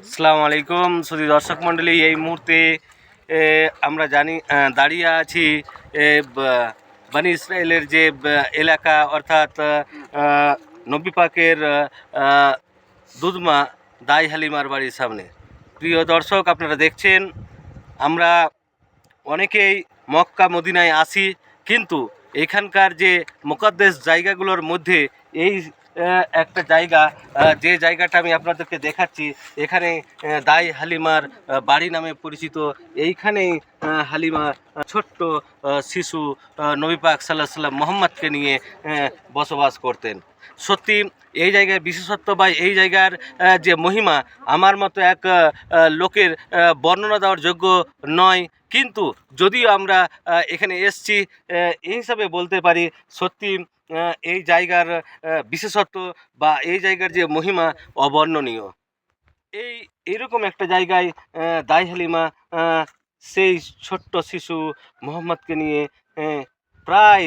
আসসালামু আলাইকুম সুধী দর্শক মণ্ডলী, এই মুহূর্তে আমরা দাঁড়িয়ে আছি বানি ইসরায়েলের যে এলাকা, অর্থাৎ নবী পাকের দুধমা দাই হালিমার বাড়ির সামনে। প্রিয় দর্শক, আপনারা দেখছেন আমরা অনেকেই মক্কা মদিনায় আসি, কিন্তু এখানকার যে মুকদ্দেস জায়গাগুলোর মধ্যে এই একটা জায়গা, যে জায়গাটা আমি আপনাদেরকে দেখাচ্ছি, এখানে দাই হালিমার বাড়ি নামে পরিচিত। এইখানেই হালিমা ছোট্ট শিশু নবী পাক সাল্লাল্লাহু আলাইহি ওয়াসাল্লাম মুহাম্মদকে নিয়ে বসবাস করতেন। সত্যি এই জায়গার বিশেষত্ব বা এই জায়গার যে মহিমা আমার মতো এক লোকের বর্ণনা দেওয়ার যোগ্য নয়, কিন্তু যদিও আমরা এখানে এসছি এই হিসাবে বলতে পারি সত্যি এই জায়গার বিশেষত্ব বা এই জায়গার যে মহিমা অবর্ণনীয়। এইরকম একটা জায়গায় দাই হালিমা সেই ছোট্ট শিশু মোহাম্মদকে নিয়ে প্রায়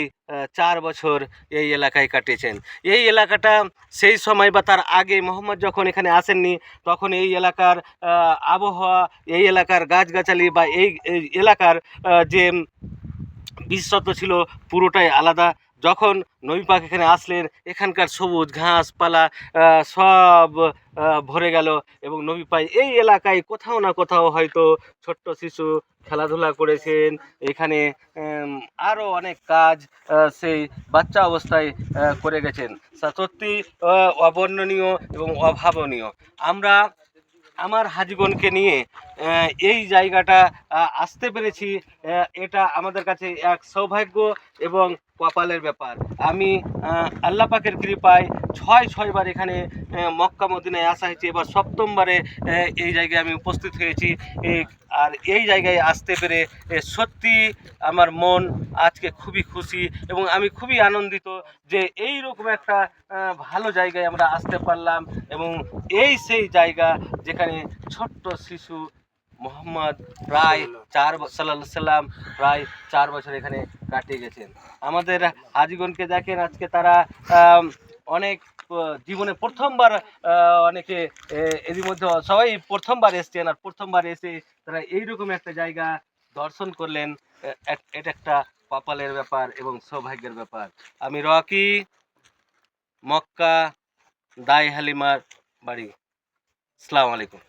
4 বছর এই এলাকায় কাটিয়েছেন। এই এলাকাটা সেই সময় বা তার আগে মোহাম্মদ যখন এখানে আসেননি, তখন এই এলাকার আবহাওয়া, এই এলাকার গাছগাছালি বা এই এলাকার যে বিশেষত্ব ছিল পুরোটাই আলাদা। যখন নবী পাক এখানে আসলেন, এখানকার সবুজ ঘাসপালা সব ভরে গেল, এবং নবী পাক এই এলাকায় কোথাও না কোথাও হয়তো ছোট্ট শিশু খেলাধুলা করেছেন। এখানে আরও অনেক কাজ সেই বাচ্চা অবস্থায় করে গেছেন। সত্যি অবর্ণনীয় এবং অভাবনীয়। আমরা আমার হাজীগণকে নিয়ে এই জায়গাটা আসতে পেরেছি, এটা আমাদের কাছে এক সৌভাগ্য এবং কপালের ব্যাপার। আমি আল্লাহ পাকের কৃপায় 6বার এখানে মক্কা মদিনায় আসা হয়েছে, এবার 7মবারে এই জায়গায় আমি উপস্থিত হয়েছি। আর এই জায়গায় আসতে পেরে সত্যি আমার মন আজকে খুবই খুশি, এবং আমি খুবই আনন্দিত যে এই রকম একটা ভালো জায়গায় আমরা আসতে পারলাম। এবং এই সেই জায়গা যেখানে ছোট্ট শিশু মোহাম্মদ প্রায় সাল্লাল্লাহু আলাইহি সাল্লাম প্রায় 4 বছর এখানে কাটিয়ে গেছেন। আমাদের হাজীগণকে দেখেন, আজকে তারা অনেক জীবনে প্রথমবার, অনেকে এরই মধ্যে সবাই প্রথমবার এসছেন, আর প্রথমবার এসে তারা এইরকম একটা জায়গা দর্শন করলেন। এটা একটা কপালের ব্যাপার এবং সৌভাগ্যের ব্যাপার। আমি রকি, মক্কা দাই হালিমার বাড়ি। আসসালামু আলাইকুম।